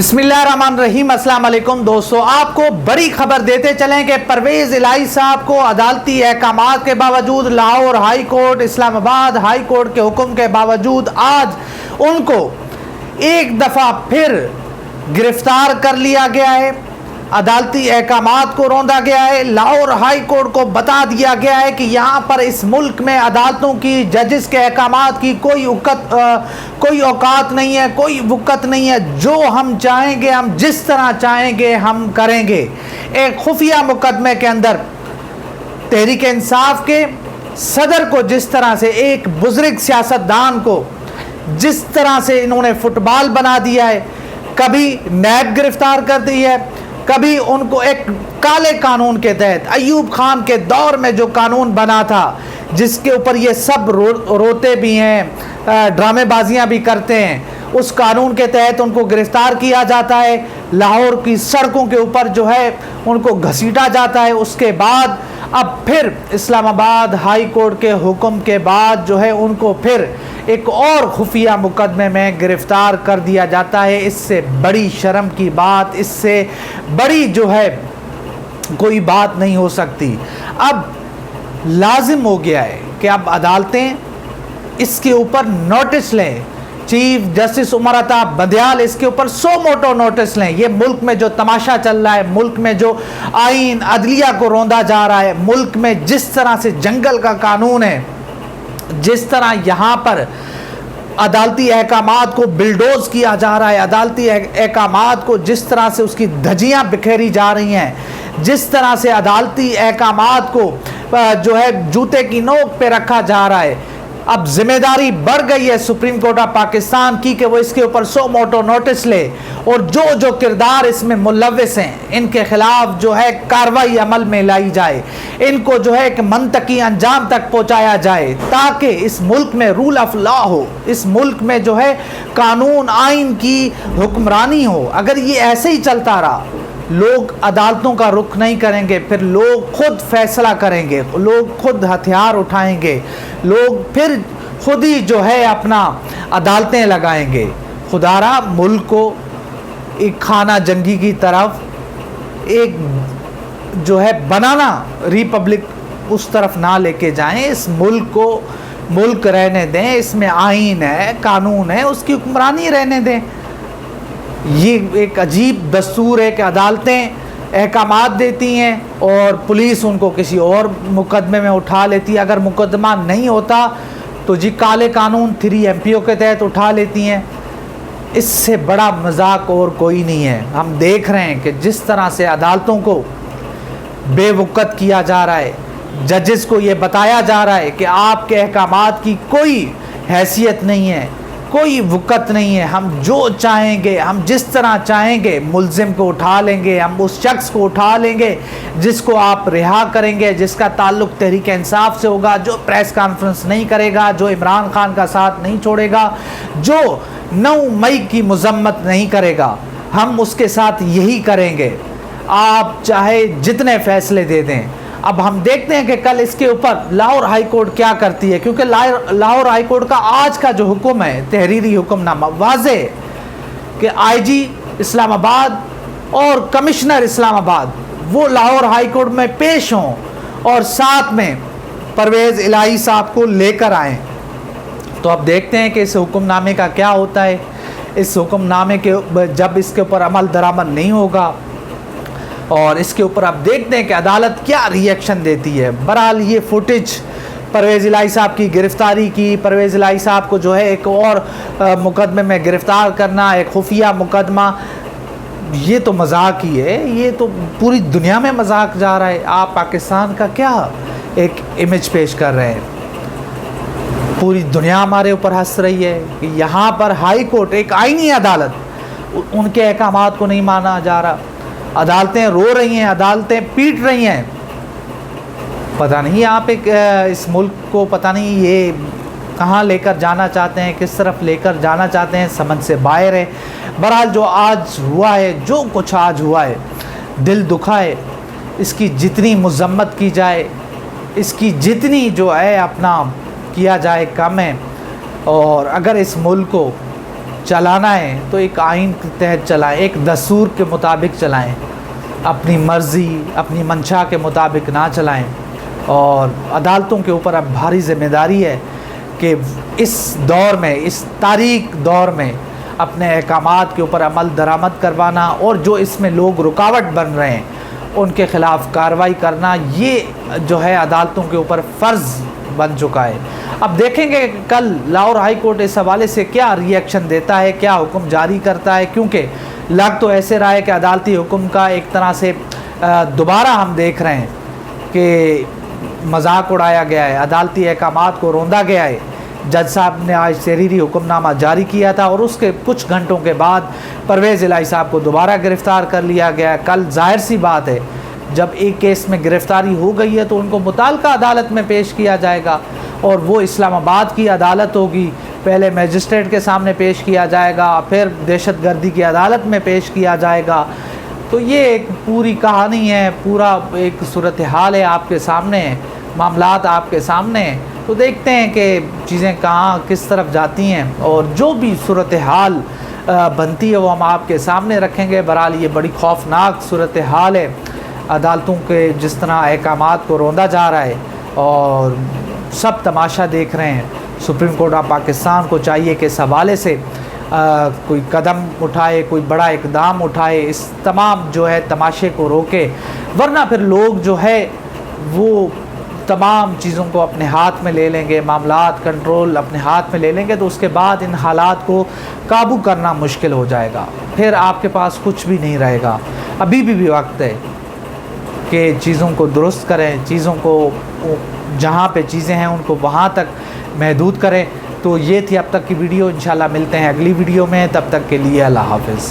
बिस्मिल्लाहिर्रहमानिर्रहीम। अस्सलाम वालेकुम दोस्तों, आपको बड़ी खबर देते चलें कि परवेज़ इलाही साहब को अदालती अहकामात के बावजूद, Lahore high court, Islamabad high court के हुक्म के बावजूद आज उनको एक दफ़ा फिर गिरफ्तार कर लिया गया है। अदालती अहकामात को रौंदा गया है। लाहौर हाई कोर्ट को बता दिया गया है कि यहाँ पर इस मुल्क में अदालतों की, जजेस के अहकामात की कोई औकात नहीं है, कोई वक़्त नहीं है। जो हम चाहेंगे, हम जिस तरह चाहेंगे हम करेंगे। एक खुफिया मुकदमे के अंदर तहरीक इंसाफ के सदर को जिस तरह से, एक बुजुर्ग सियासतदान को जिस तरह से इन्होंने फुटबॉल बना दिया है, कभी नैब गिरफ्तार कर दी है, कभी उनको एक काले कानून के तहत, अयूब खान के दौर में जो कानून बना था, जिसके ऊपर ये सब रोते भी हैं, ड्रामेबाजियां भी करते हैं, उस कानून के तहत उनको गिरफ्तार किया जाता है। लाहौर की सड़कों के ऊपर जो है उनको घसीटा जाता है। उसके बाद अब फिर इस्लामाबाद हाई कोर्ट के हुक्म के बाद जो है उनको फिर एक और खुफिया मुकदमे में गिरफ्तार कर दिया जाता है। इससे बड़ी शर्म की बात, इससे बड़ी जो है कोई बात नहीं हो सकती। अब लाजिम हो गया है कि अब अदालतें इसके ऊपर नोटिस लें। चीफ जस्टिस उमर अता बंदयाल इसके ऊपर 100 मोटो नोटिस लें। ये मुल्क में जो तमाशा चल रहा है, मुल्क में जो आइन अदलिया को रौंदा जा रहा है, मुल्क में जिस तरह से जंगल का कानून है, जिस तरह यहाँ पर अदालती अहकामात को बिल्डोज किया जा रहा है, अदालती अहकामात को जिस तरह से उसकी धज्जियाँ बिखेरी जा रही हैं, जिस तरह से अदालती अहकामात को जो है जूते की नोक पे रखा जा रहा है, अब जिम्मेदारी बढ़ गई है सुप्रीम कोर्ट ऑफ पाकिस्तान की कि वो इसके ऊपर 100 मोटो नोटिस ले और जो जो किरदार इसमें मुलव्विस हैं इनके खिलाफ जो है कार्रवाई अमल में लाई जाए, इनको जो है एक मंतकी अंजाम तक पहुंचाया जाए, ताकि इस मुल्क में रूल ऑफ लॉ हो, इस मुल्क में जो है कानून आइन की हुक्मरानी हो। अगर ये ऐसे ही चलता रहा, लोग अदालतों का रुख नहीं करेंगे, फिर लोग खुद फैसला करेंगे, लोग खुद हथियार उठाएंगे, लोग फिर खुद ही जो है अपना अदालतें लगाएंगे। खुदारा मुल्क को एक खाना जंगी की तरफ, एक जो है बनाना रिपब्लिक, उस तरफ ना लेके जाएं। इस मुल्क को मुल्क रहने दें, इसमें आइन है, कानून है, उसकी हुक्मरानी रहने दें। ये एक अजीब दस्तूर है कि अदालतें अहकामात देती हैं और पुलिस उनको किसी और मुकदमे में उठा लेती है। अगर मुकदमा नहीं होता तो जी काले कानून 3 MPO के तहत उठा लेती हैं। इससे बड़ा मजाक और कोई नहीं है। हम देख रहे हैं कि जिस तरह से अदालतों को बेवक़्त किया जा रहा है, जजेस को ये बताया जा रहा है कि आपके अहकामात की कोई हैसियत नहीं है, कोई वक़्त नहीं है, हम जो चाहेंगे, हम जिस तरह चाहेंगे मुल्ज़िम को उठा लेंगे, हम उस शख्स को उठा लेंगे जिसको आप रिहा करेंगे, जिसका ताल्लुक़ तहरीक इंसाफ से होगा, जो प्रेस कॉन्फ्रेंस नहीं करेगा, जो इमरान खान का साथ नहीं छोड़ेगा, जो 9 मई की मज़म्मत नहीं करेगा, हम उसके साथ यही करेंगे। आप चाहे जितने फ़ैसले दे दें। अब हम देखते हैं कि कल इसके ऊपर लाहौर हाई कोर्ट क्या करती है, क्योंकि लाहौर हाई कोर्ट का आज का जो हुक्म है, तहरीरी हुक्मनामा, वाज़े कि IG इस्लामाबाद और कमिश्नर इस्लामाबाद वो लाहौर हाई कोर्ट में पेश हों और साथ में परवेज़ इलाही साहब को लेकर आएँ। तो अब देखते हैं कि इस हुक्मनामे का क्या होता है। इस हुक्मनामे के जब इसके ऊपर अमल दरामद नहीं होगा और इसके ऊपर आप देखते हैं कि अदालत क्या रिएक्शन देती है। बहरहाल ये फुटेज परवेज़ इलाही साहब की गिरफ़्तारी की, परवेज़ इलाही साहब को जो है एक और मुकदमे में गिरफ़्तार करना, एक खुफिया मुकदमा, ये तो मजाक ही है। ये तो पूरी दुनिया में मजाक जा रहा है। आप पाकिस्तान का क्या एक इमेज पेश कर रहे हैं, पूरी दुनिया हमारे ऊपर हंस रही है कि यहाँ पर हाई कोर्ट, एक आईनी अदालत, उनके अहकामात को नहीं माना जा रहा। अदालतें रो रही हैं, अदालतें पीट रही हैं। पता नहीं आप इस मुल्क को पता नहीं ये कहाँ लेकर जाना चाहते हैं, किस तरफ लेकर जाना चाहते हैं, समझ से बाहर है। बहरहाल जो आज हुआ है, जो कुछ आज हुआ है, दिल दुखा है। इसकी जितनी मज़म्मत की जाए, इसकी जितनी जो है अपना किया जाए कम है। और अगर इस मुल्क को چلانا ہے تو ایک آئین کے تحت چلائیں، ایک دستور کے مطابق چلائیں، اپنی مرضی اپنی منشا کے مطابق نہ چلائیں۔ اور عدالتوں کے اوپر اب بھاری ذمہ داری ہے کہ اس دور میں، اس تاریک دور میں اپنے احکامات کے اوپر عمل درآمد کروانا، اور جو اس میں لوگ رکاوٹ بن رہے ہیں ان کے خلاف کارروائی کرنا، یہ جو ہے عدالتوں کے اوپر فرض بن چکا ہے۔ اب دیکھیں گے کہ کل لاہور ہائی کورٹ اس حوالے سے کیا ری ایکشن دیتا ہے، کیا حکم جاری کرتا ہے، کیونکہ لگ تو ایسے رہا ہے کہ عدالتی حکم کا ایک طرح سے دوبارہ ہم دیکھ رہے ہیں کہ مذاق اڑایا گیا ہے، عدالتی احکامات کو روندا گیا ہے۔ جج صاحب نے آج تحریری حکم نامہ جاری کیا تھا اور اس کے کچھ گھنٹوں کے بعد پرویز الہی صاحب کو دوبارہ گرفتار کر لیا گیا۔ کل ظاہر سی بات ہے جب ایک کیس میں گرفتاری ہو گئی ہے تو ان کو متعلقہ عدالت میں پیش کیا جائے گا، اور وہ اسلام آباد کی عدالت ہوگی۔ پہلے میجسٹریٹ کے سامنے پیش کیا جائے گا، پھر دہشت گردی کی عدالت میں پیش کیا جائے گا۔ تو یہ ایک پوری کہانی ہے، پورا ایک صورتحال ہے آپ کے سامنے، معاملات آپ کے سامنے ہیں۔ تو دیکھتے ہیں کہ چیزیں کہاں کس طرف جاتی ہیں، اور جو بھی صورتحال بنتی ہے وہ ہم آپ کے سامنے رکھیں گے۔ بہرحال یہ بڑی خوفناک صورتحال ہے، عدالتوں کے جس طرح احکامات کو روندا جا رہا ہے اور سب تماشا دیکھ رہے ہیں۔ سپریم کورٹ آف پاکستان کو چاہیے کہ اس حوالے سے کوئی قدم اٹھائے، کوئی بڑا اقدام اٹھائے، اس تمام جو ہے تماشے کو روکے، ورنہ پھر لوگ جو ہے وہ تمام چیزوں کو اپنے ہاتھ میں لے لیں گے، معاملات کنٹرول اپنے ہاتھ میں لے لیں گے، تو اس کے بعد ان حالات کو قابو کرنا مشکل ہو جائے گا، پھر آپ کے پاس کچھ بھی نہیں رہے گا۔ ابھی بھی وقت ہے کہ چیزوں کو درست کریں، چیزوں کو جہاں پہ چیزیں ہیں ان کو وہاں تک محدود کریں۔ تو یہ تھی اب تک کی ویڈیو، انشاءاللہ ملتے ہیں اگلی ویڈیو میں، تب تک کے لیے اللہ حافظ۔